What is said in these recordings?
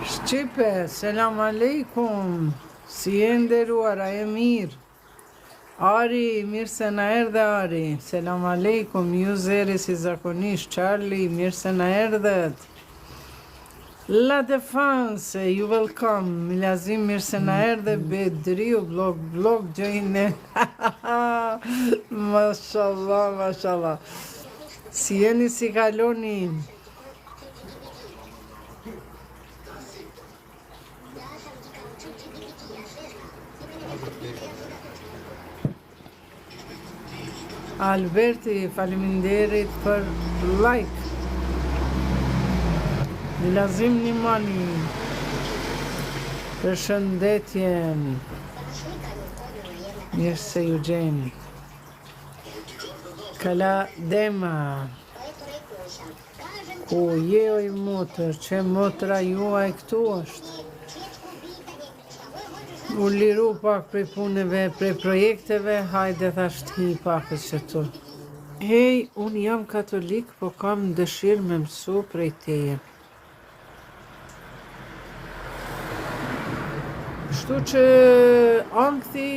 Shqipe, selam aleikum. Si e nderuara, e mirë. Ari, mirë se na erdhe Ari. Selam aleikum, ju zeri si zakonisht. Charlie, mirë se na erdhet. La Defense, you welcome. Milazim, mirë se na erdhe. Bedriu, blog, gjojnë. Mashallah, mashallah. Si jeni, si kaloni? Alberti, faleminderit për like. Milazim Nimani, përshëndetjen. Mirë se ju gjeni. Kala Dema. Ku je oj motër, që motra juaj këtu është. U liru pak prej punëve, prej projekteve, hajde thasht hi pakës që tu. Hej, unë jam katolik, po kam dëshirë me mësu prej teje. Kështu që ankthi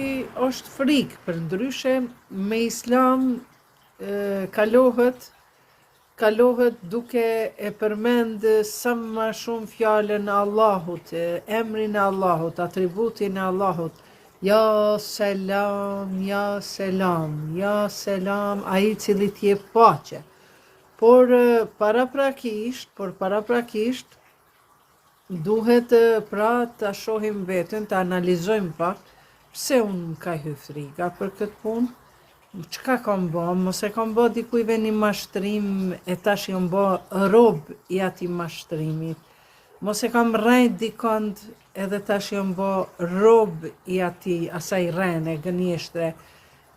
është frikë, për ndryshe me islam kalohet duke e përmend sa më shumë fjalën e Allahut, emrin e Allahut, atributin e Allahut. Ja selam, ja selam, ja selam, ai cili t'jep paqe. Por paraprakisht duhet pra ta shohim veten, ta analizojmë pak pse unë ka hy frika për këtë punë. Çka kam bë? Mos e kam bë dikujve një mashtrim e tash jam bë rob i atij mashtrimit. Mos e kam rrejt dikond edhe tash jam bë rob i asaj rrene, gënjeshtre.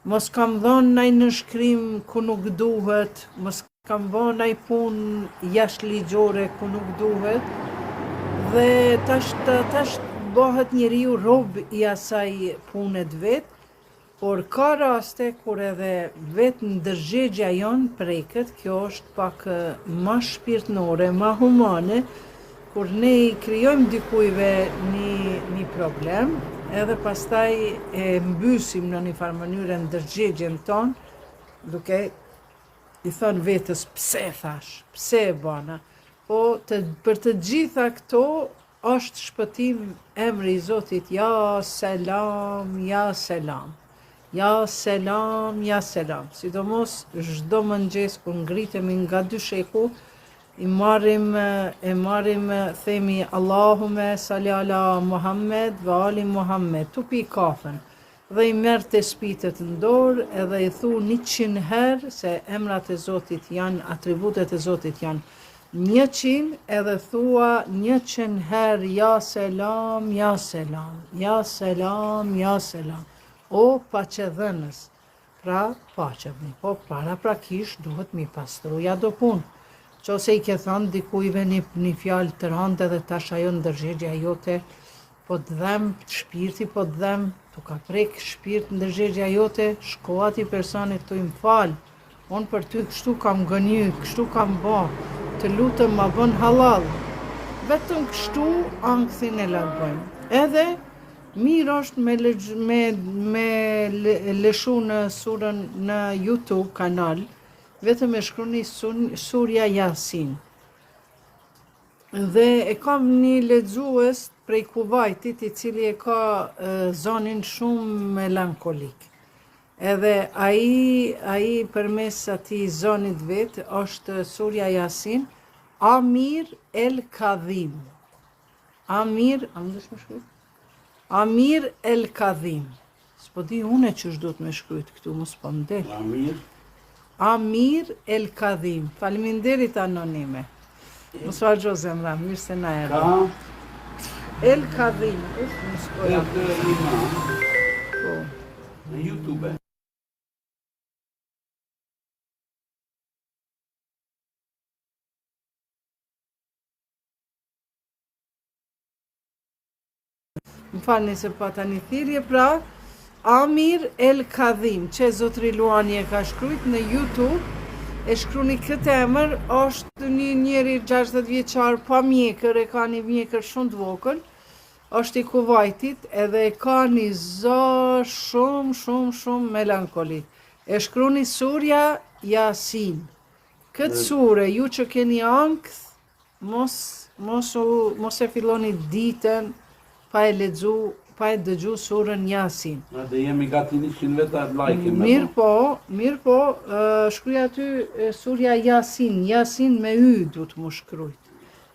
Mos kam dhënë ndaj nënshkrim ku nuk duhet, mos kam bë ndaj punë jashtëligjore ku nuk duhet. Dhe tash bëhet njeriu rob i asaj punet vet. Por ka raste kur edhe vetë ndërgjegja jonë preket, kjo është pak ma shpirtnore, ma humane, kur ne i krijojmë dikujve një problem, edhe pastaj e mbysim në një farë mënyrë ndërgjegjen tonë, duke i thonë vetës pse thash, pse e bana. Po për të gjitha këto është shpëtim emri i Zotit, ja selam, ja selam. Ja selam, ja selam. Sidomos çdo mëngjes kur ngritemi nga dysheku, e marrim themi Allahume salli ala Muhammed ve ali Muhammed, tupi kafën. Dhe i merr të spitet në dorë edhe i thu 100 herë se emrat e Zotit janë, atributet e Zotit janë 100, edhe thua 100 herë ja selam, ja selam, ja selam, ja selam. O paqedhënës, pra paqevni, po paraprakisht duhet mi pastruja do punë. Qose i ke thënë dikujve një fjalë të rëndë edhe tash ajo ndërgjegja jote, po të dhem shpirti, po të dhem, tu ka prek shpirt ndërgjegja jote, shko ati personit të im falë, unë për ty kështu kam gënjy, kështu kam bë, të lutëm ma bën halal. Vetëm kështu ankthin e largojmë. Edhe mirë është me lëshu në surën në YouTube kanal, vetëm e shkruni surja Yasin. Dhe e kam një lexues prej Kuvajtit i cili e ka zonin shumë melankolik. Edhe ai përmes atij zonit vet është surja Yasin, Amir El Kadhim. Amir El Kadhim. S'po di une që shduhet me shkryt këtu, mos po m'del. Amir El Kadhim. Faleminderit anonime. Mos vazhdo zemra, mirë se na erdhe. El Kadhim. Mos po jam. Po. Në YouTube. Më falni se pata një thirrje, pra Amir El Kadhim, që Zotri Luani e ka shkrujt në YouTube, e shkruni këtë emër, është një njeri 60 vjeçar pa mjekër, e ka një mjekër shumë të vogël, është i Kuvajtit edhe e ka një zë shumë melankoli. E shkruni Surja Yasin. Këtë sure, ju që keni ankth, mos e filloni ditën pa e lexu, pa e dëgju surën Yasin. Dhe jemi gati 100 veta like. Mirë po, shkruaj aty surja Yasin, Yasin me y du të mu shkrujt,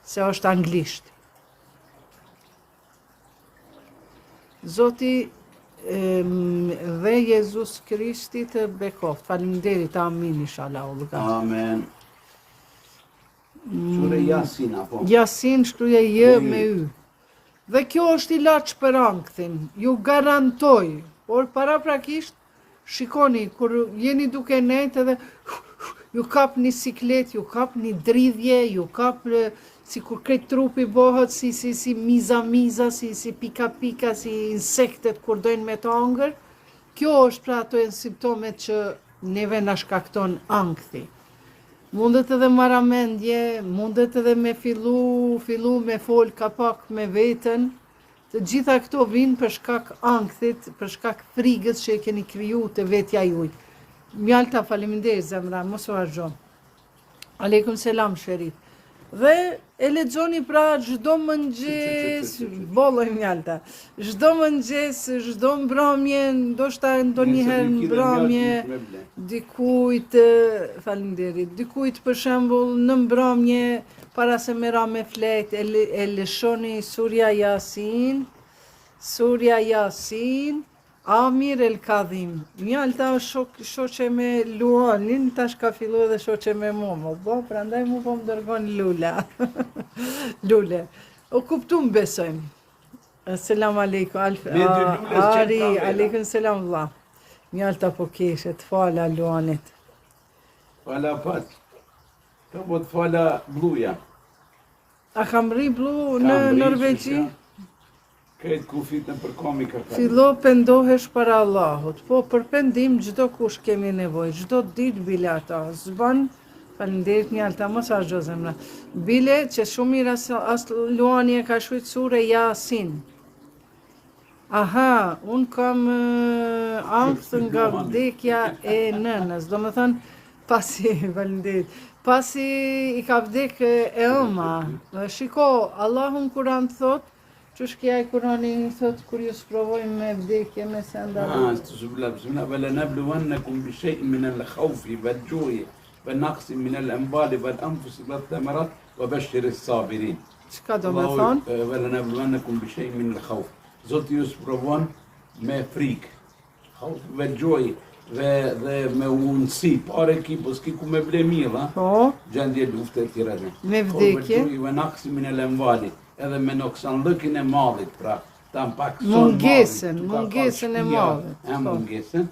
se është anglisht. Zoti dhe Jezus Krishti të bekoft. Faleminderit, amin, inshallah. Amen. Sure Yasin apo? Yasin shkruaj J me y. Dhe kjo është ilaç për ankthin, ju garantoj, por paraprakisht shikoni, kur jeni duke nejt edhe ju kap një siklet, ju kap një dridhje, ju kap si kur krejt trupi bëhet si miza, si pika, si insektet kur dojnë me të angër, kjo është pra ato janë simptomet që neve na shkakton ankthi. Mundet edhe maramendje, mundet edhe me fillu me fol kapak me veten. Të gjitha këto vinë për shkak ankthit, për shkak frigës që e keni kriju të vetja juj. Mjalta, faleminderit zemra, mos u harxho. Aleikum selam, Sherif. Dhe e lexoni pra çdo mëngjes, bolloj Mjalta. Çdo mëngjes, çdo mbrëmje, ndoshta ndonjëherë mbrëmje, dikujt, faleminderit, dikujt për shembull në mbrëmje para se me ra me flet, e lëshoni Surja Yasin, Amir El Kadhim. Mjalta është shoqe me Luanin, tash ka fillu edhe shoqe me Momo. Prandaj mu po më dërgon Lula. Lule. O kuptum besojmë. Selam aleikum. Ari, aleikum selam vlla. Mjalta po keshe, të fala Luanit. Fala pat. Ka po të fala Bluja. A kam ri Blu në Norvegji? Këtë kufit në përkomi ka ka. Fillo pendohesh para Allahut, po për pendim çdo kush kemi nevojë, çdo ditë bile ata, zban, faleminderit Mjalta, mos harxho zemra. Bile që shumë mirë as Luani e ka shkruajtur sure Yasin. Aha, un kam ankth nga vdekja e nënës, domethënë pasi faleminderit. Pasi i ka vdek e ëma. Shiko, Allahu në Kur'an thot Qësh kja i Kurani thot kur ju sprovojmë me vdekje me senda. Bismillah, وَلَنَبْلُوَنَّكُمْ بِشَيْءٍ مِنَ الْخَوْفِ وَالْجُوعِ وَالنَّقْصِ مِنَ الْأَمْوَالِ وَالْأَنْفُسِ وَالثَّمَرَاتِ وَبَشِّرِ الصَّابِرِينَ. Çka do me thonë? وَلَنَبْلُوَنَّكُمْ بِشَيْءٍ مِنَ الْخَوْفِ. Zoti ju sprovon me frikë, وَالْجُوعِ dhe me unësi, pare ki, po s'ki ku me ble mirë, gjendje lufte të tjera. Me vdekje. وَالنَّقْصِ مِنَ الْأَمْوَالِ edhe me noksanllëkin e mallit, pra, ta mpakson mungesën e mallit. Mungesën.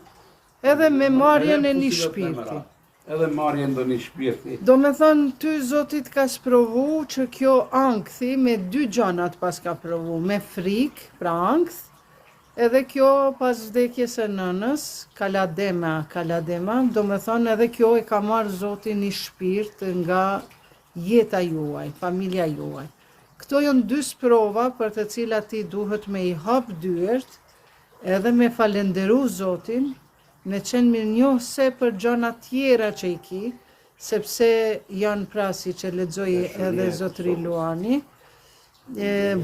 Edhe me marrjen e një shpirti. Edhe marrjen do një shpirti. Do me thonë, ty Zotit ka sprovu që kjo ankthi me dy gjanat pas ka provu, me frikë, pra ankth, edhe kjo pas vdekjes së nënës, kaladema, do me thonë edhe kjo e ka marrë Zoti një shpirt nga jeta juaj, familja juaj. Këto janë dy sprova për të cilat ti duhet me i hap dyert, edhe me falenderu Zotin, me qenë mirënjohëse për gjana tjera që i ki, sepse janë pra si që lexoi edhe Zotri Luani,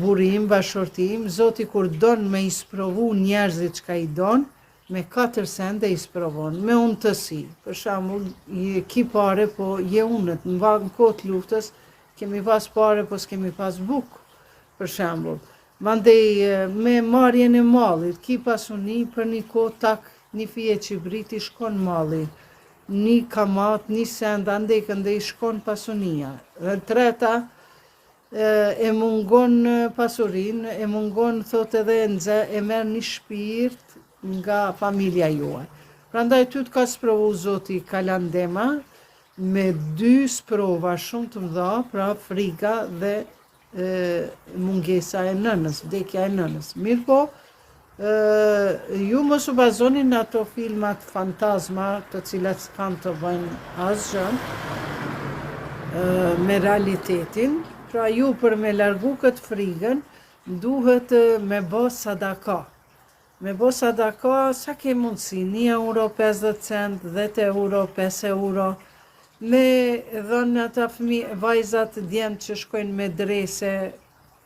burim, bashortim, Zoti kur don me i sprovu njerëzit që ka i don, me 4 sende i sprovon, me unëtësi. Për shembull, ki pare, po je unët, në kohë luftës, kemi pas pare, po s'kemi pas bukë, për shembull. Mandej me marrjen e mallit, ki pasuni për një kohë tak, një fije që briti shkon malli, një kamat, një send, andej këndej shkon pasunia. Dhe treta, e mungon pasurin, e mungon, thot edhe nxe, e merr një shpirt nga familja juaj. Prandaj ty të ka sprovu Zoti kalandema, me 2 sprova shumë të mëdha, pra frika dhe mungesa e nënës, vdekja e nënës. Mirë po, Ju mos u bazoni në ato filmat fantazma të cilat s'kan të bëjnë asgjë me realitetin. Pra ju për me largu këtë frigën, duhet me bë sadaka. Me bë sadaka, sa ke mundësi, 1 euro 50 cent, 10 euro, 5 euro, me dhënë ata vajzat djemt që shkojnë me drese,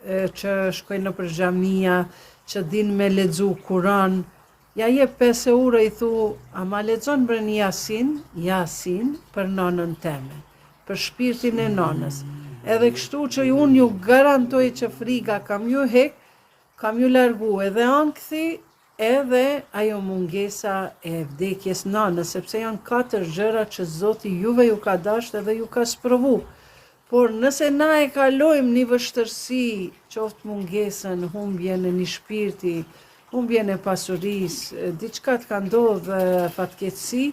që shkojnë në për xhamia, që din me lexu Kur'an, ja jep 5 euro i thu, a ma lexon bën Yasin për nonën teme, për shpirtin e nonës. Edhe kështu që unë ju garantoj që friga kam ju hek, kam ju largu edhe ankthi, edhe ajo mungesa e vdekjes nonës, sepse janë 4 gjëra që Zoti juve ju ka dasht edhe ju ka sprovu. Por nëse na e kalojmë një vështërsi, qoftë mungesën, humbjen e një shpirti, humbjen e pasurisë, diçka të ka ndodhë fatkeqësi,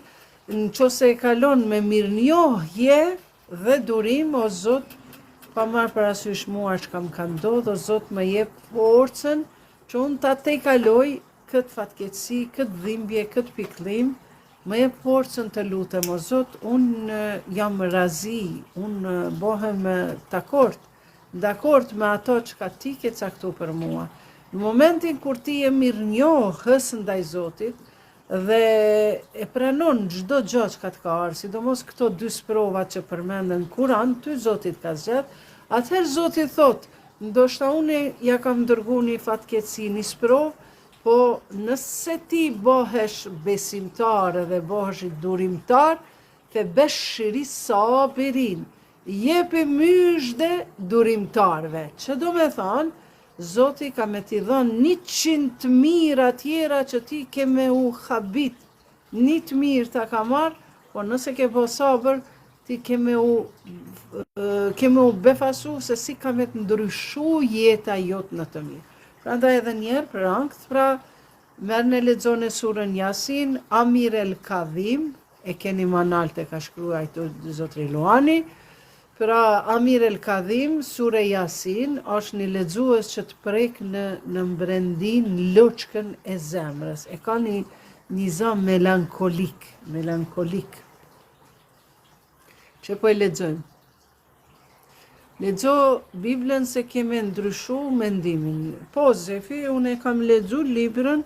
nëse e kalon me mirënjohje dhe durim, o Zot, pa marrë parasysh mua çka më ka ndodhë, o Zot më jep forcën që unë ta tejkaloj këtë fatkeqësi, këtë dhimbje, këtë pikëllim, më jep forcën të lutem, o Zot, unë jam razi, unë bohem dakord me ato që ka ti ke caktu për mua. Në momentin kur ti je mirënjohës ndaj Zotit dhe e pranon çdo gjë që ka të ka ardhur, sidomos këto 2 sprova që përmenden Kur'an, ty Zotit ka zgjedh, atëherë Zoti thot, ndoshta unë ja kam dërguar një fatkeqësi, një sprovë, po nëse ti bëhesh besimtar dhe bëhesh durimtar, fe beshiri sabirin, jepi myshde durimtarve. Që do me thonë, Zoti ka me t'i dhënë 100 mira tjera që ti ke me u habit. 1 mirë ta ka marrë, po nëse ke bo sabër, ti ke me u befasu se si ka me të ndryshu jeta jot në të mirë. Prandaj edhe njerë për ankth, pra merë në lexone surën Yasin, Amir el Kadhim, e keni manal të ka shkruaj të Zotri Luani, pra Amir el Kadhim, surë Yasin, është një lexues që të prek në mbrendin loçkën e zemrës. E ka një zëm melankolik, që po e lexojmë. Lexo Biblën se keme ndryshu mendimin. Po, Zefi, unë e kam lexu librën,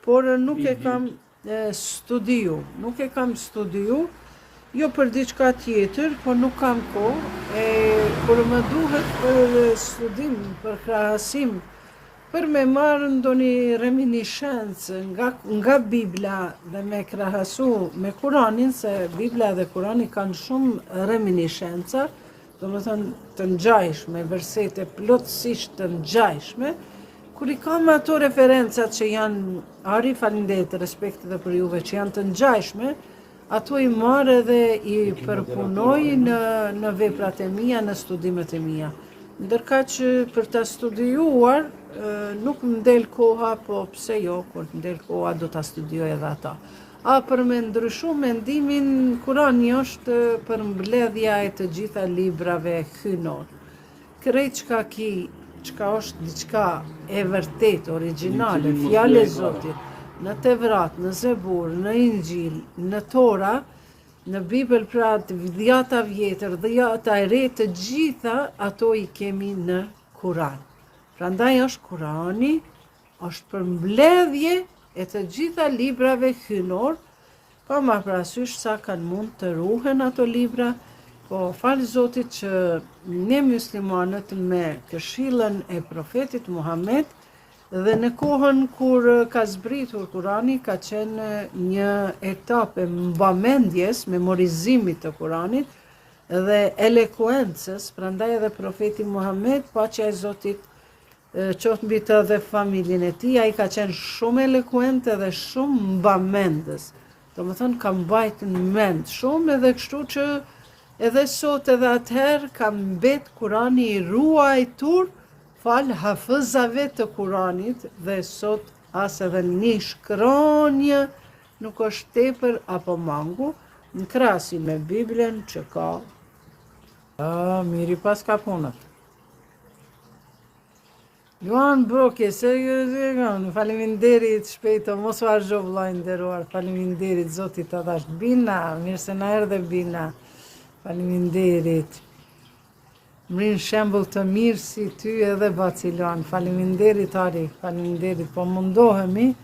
por nuk e kam studiu. Jo për diçka tjetër, por nuk kam kohë. Kur më duhet për studim, për krahasim, për me marrë ndonjë reminiscencë nga Bibla dhe me krahasu me Kuranin, se Bibla dhe Kurani kanë shumë reminiscenca, do më thënë të ngjajshme, versete plotësisht të ngjajshme, kur i kam ato referencat që janë, ari falinderit, respekt edhe për juve, që janë të ngjajshme, ato i marrë dhe i përpunoj në veprat e mia, në studimet e mia. Ndërka që për ta studiuar, nuk më del koha, po pse jo, kur më del koha do ta studioj edhe ata. A për me ndryshu mendimin, Kurani është për mbledhja e të gjitha librave hynor. Krejt çka është diçka e vërtet, origjinale, fjale e Zotit, në Tevrat, në Zebur, në Injil, në Tora, në Bibël, pra dhjata vjetër, dhjata e re, të gjitha ato i kemi në Kuran. Prandaj është Kurani, është për mbledhje e të gjitha librave hynor, pa ma parasysh sa kanë mund të ruhen ato libra, po falë Zotit që ne muslimanët me këshillën e profetit Muhammed dhe në kohën kur ka zbritur Kurani, ka qenë një etapë mbamendjes, memorizimit të Kuranit dhe elekuencës, prandaj edhe profeti Muhammed, paqja e Zotit qoftë mbi të dhe familjen e tij, ai ka qenë shumë elekuent edhe shumë mbamendës. Do më thënë, ka mbajtë në mend shumë, edhe kështu që edhe sot edhe atëherë ka mbet Kurani i ruajtur falë hafëzave të Kuranit, dhe sot as edhe një shkronjë nuk është tepër apo mangu, në krahasim me Biblën që ka. Miri pas ka punët. Luan Broke, faleminderit shpejto, mos u harxho vllai nderuar, faleminderit Zotit ta dash. Bina, mirë se na erdhe Bina. Faleminderit. Mrin shembull të mirë si ty edhe Bacilan. Faleminderit Ari, faleminderit. Po mundohemi,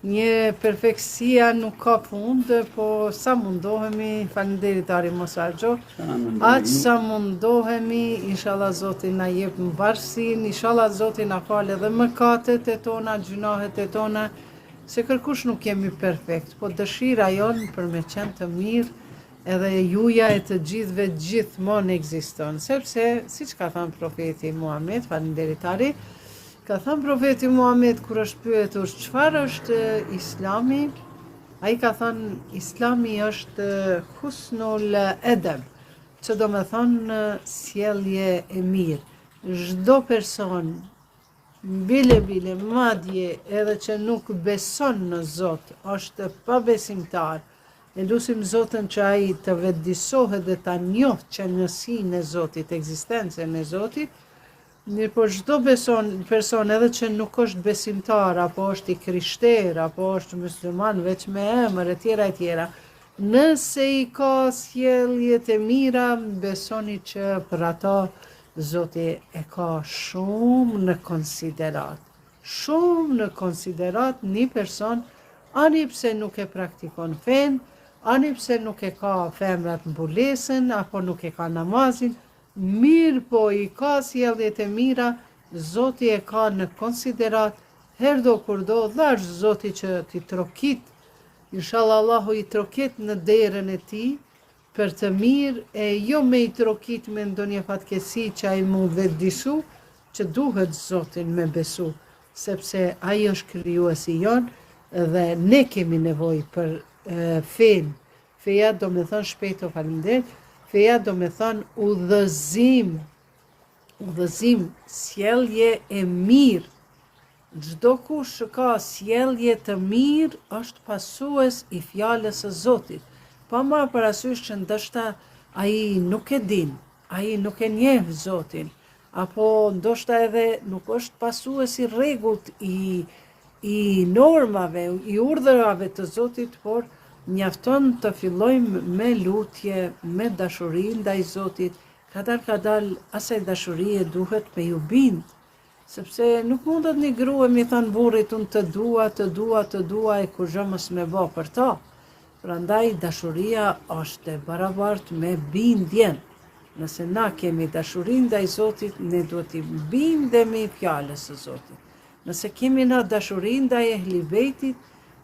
një perfeksia nuk ka punë, po sa mundohemi, faleminderit Ari mos harxho. Aq sa mundohemi, inshallah Zoti na jep mbarsin, inshallah Zoti na fal edhe mëkatet e tona, gjunahet e tona, se kërkush nuk jemi perfekt, po dëshira jon për me qenë të mirë edhe juja e të gjithëve gjithmonë ekziston, sepse siç ka thënë profeti Muhammed, faleminderit Ari, ka thënë profeti Muhammed kur është pyetur çfarë është Islami, ai ka thënë Islami është husnul edeb, që do me thonë sjellje e mirë. Çdo person, bile, madje edhe që nuk beson në Zot, është pabesimtar. E lusim Zotën që ai të vetëdijsohet dhe ta njohë qenësinë e Zotit, ekzistencën e Zotit. Mirë, po çdo person edhe që nuk është besimtar, apo është i krishter, apo është musliman veç me emër e tjera, nëse i ka sjelljet e mira, besoni që për ato Zoti e ka shumë në konsiderat. Shumë në konsiderat një person, ani pse nuk e praktikon fen, ani pse nuk e ka femrat mbulesën, apo nuk e ka namazin, mirë po i ka sjelljet e mira, Zoti e ka në konsiderat, herdo kurdo, dhash Zoti që ti trokit, inshallah Allahu i troket në derën e ti, për të mirë, e jo me i trokit me ndonjë fatkesi që ai mu vetëdijsu, që duhet Zotin me besu, sepse ai është krijuesi jon dhe ne kemi nevojë për fen. Feja do me thënë shpejto faleminderit, feja do me thënë udhëzim, sjellje e mirë. Çdo kush që ka sjellje të mirë është pasues i fjalës së Zotit. Pa marrë parasysh që ndoshta ai nuk e din, ai nuk e njeh Zotin, apo ndoshta edhe nuk është pasues i rregullt i normave, i urdhërave të Zotit, por mjafton të fillojmë me lutje, me dashuri ndaj Zotit, kadal asaj dashurie duhet me ju bind, sepse nuk mundet një grua mi thanë burrit unë të dua e kur gjë mos me bë për ta. Prandaj dashuria është e barabartë me bindjen. Nëse na kemi dashuri ndaj Zotit, ne duhet i bindemi fjalës së Zotit. Nëse kemi na dashuri ndaj ehli bejtit,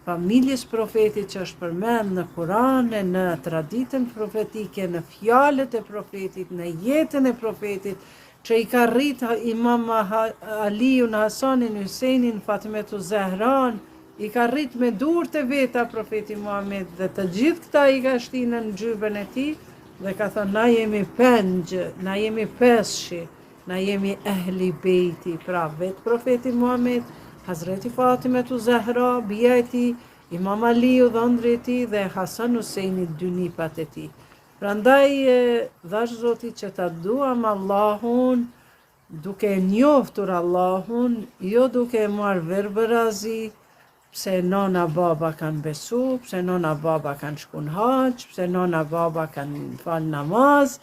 familjes profetit që është përmend në Kur'an, në traditën profetike, në fjalët e profetit, në jetën e profetit, që i ka rrit Imam Aliun, Hasanin, Husejnin, Fatimetu Zehran, i ka rrit me durët e veta profeti Muhammed dhe të gjithë këta i ka shtinë në gjybën e tij dhe ka thënë na jemi pengjë, na jemi peshqi, na jemi ehli bejti, pra vetë profeti Muhammed, Hazreti Fatimetu Zehra, bia e tij, Imam Aliu dhëndri e tij dhe Hasan Husejni dy nipat e tij. Prandaj dhash Zoti që ta duam Allahun duke njoftur Allahun, jo duke marrë verbërazi, pse nona baba kanë besu, pse nona baba kanë shku në hax, pse nona baba kanë fal namaz,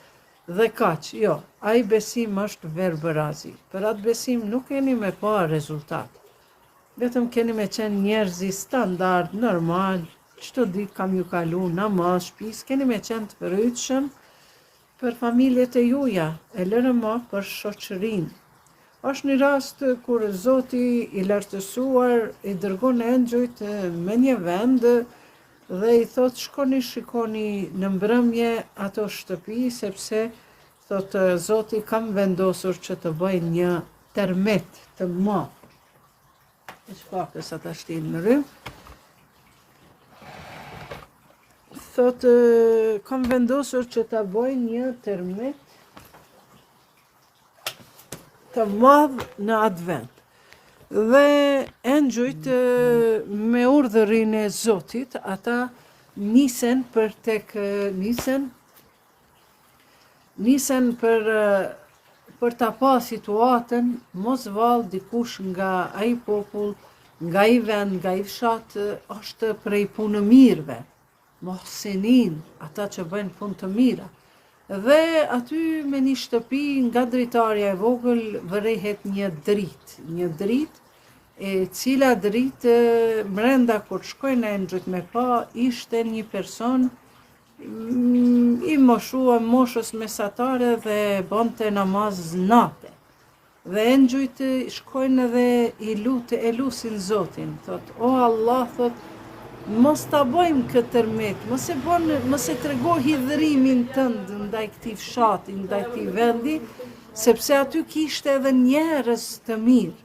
dhe kaq, jo, ai besim është verbërazi. Për atë besim nuk keni me pa rezultat. Vetëm keni me qenë njerëzi standard, normal, çdo ditë kam ju kalu namaz, shtëpis, keni me qenë të përrytshëm për familjet e juja, e lërë më për shoqërinë. Është një rast kur Zoti i lartësuar i dërgon engjëjt me një vend dhe i thot shikoni në mbrëmje ato shtëpi, sepse thot Zoti kam vendosur që të bëj një termet të madh. E shpakë sa ta shtin në rrym. Thot kam vendosur që të bëj një termet të madh në atë vend. Dhe engjëjt me urdhërin e Zotit, ata nisen për për ta pa situatën, mos vallë dikush nga ai popull, nga ai vend, nga ai fshat, është prej punë mirëve, mohsinin, ata që bëjnë punë të mira. Dhe aty me një shtëpi nga dritarja e vogël vërehet një dritë, e cila dritë brenda kur shkojnë enxhët me pa, ishte një person i moshuar, moshës mesatare dhe bonte namaz natë. Dhe enxhujt shkojnë dhe e lusin Zotin, thot, o Allah, thot, mos ta bëjmë këtë tërmet, mos e trego hidhërimin tënd ndaj këtij fshati, ndaj këtij vendi, sepse aty kishte edhe njerëz të mirë.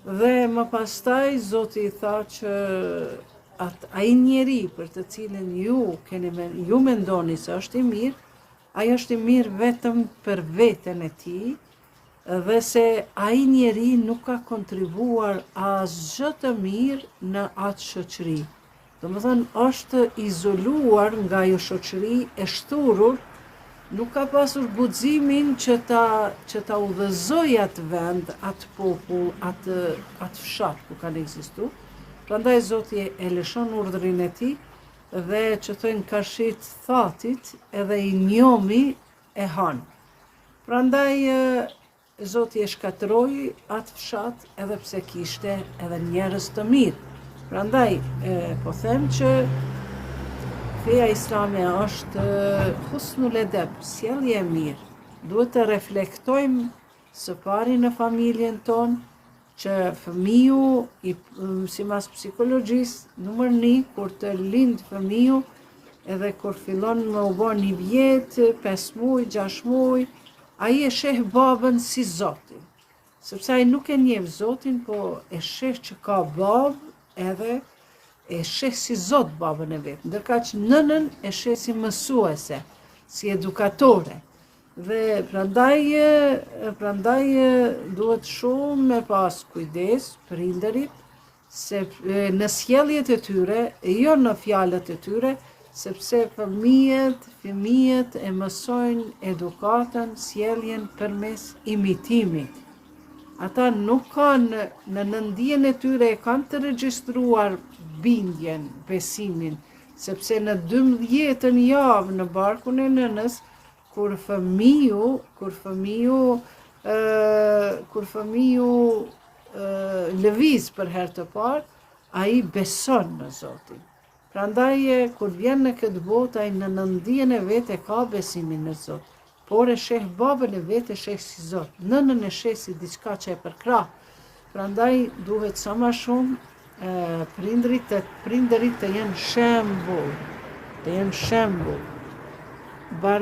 Dhe më pastaj Zoti i tha që ai njeri për të cilin ju mendoni se është i mirë, ai është i mirë vetëm për veten e tij, dhe se ai njeri nuk ka kontribuar asgjë të mirë në atë shoqëri. Domethënë është izoluar nga ajo shoqëri e shturur, nuk ka pasur guximin që ta udhëzojë atë vend, atë popull, atë fshat ku kanë ekzistuar. Prandaj Zoti e lëshon urdhrin e tij dhe që thënë kashit thatit edhe i njomi e han. Prandaj Zoti e shkatroi atë fshat edhe pse kishte edhe njerëz të mirë. Prandaj po them që feja islame është husnul edeb, sjellje e mirë. Duhet të reflektojmë së pari në familjen tonë që fëmiu, sipas psikologjisë, numër 1, kur të lind fëmiu, edhe kur fillon me u bë 1 vjet, 5 muaj, 6 muaj, ai e sheh babën si Zotin. Sepse ai nuk e njeh Zotin, po e sheh që ka babë edhe e sheh si Zot babën e vet. Ndërka që nënën e sheh si mësuese, si edukatore. Dhe prandaj duhet shumë me pas kujdes prindërit në sjelljet e tyre, jo në fjalët e tyre, sepse fëmijët e mësojnë edukatën, sjelljen përmes imitimit. Ata nuk kanë në nëndjen e tyre e kanë të regjistruar bindjen, besimin, sepse në 12 javë në barkun e nënës, kur fëmiu lëviz për herë të parë, ai beson në Zotin. Prandaj kur vjen në këtë botë, ai në nëndjen e vet e ka besimin në Zot, por e sheh babën e vet e sheh si Zot, nënën e sheh si diçka që e përkrah. Prandaj duhet sa më shumë prindërit të jenë shembull,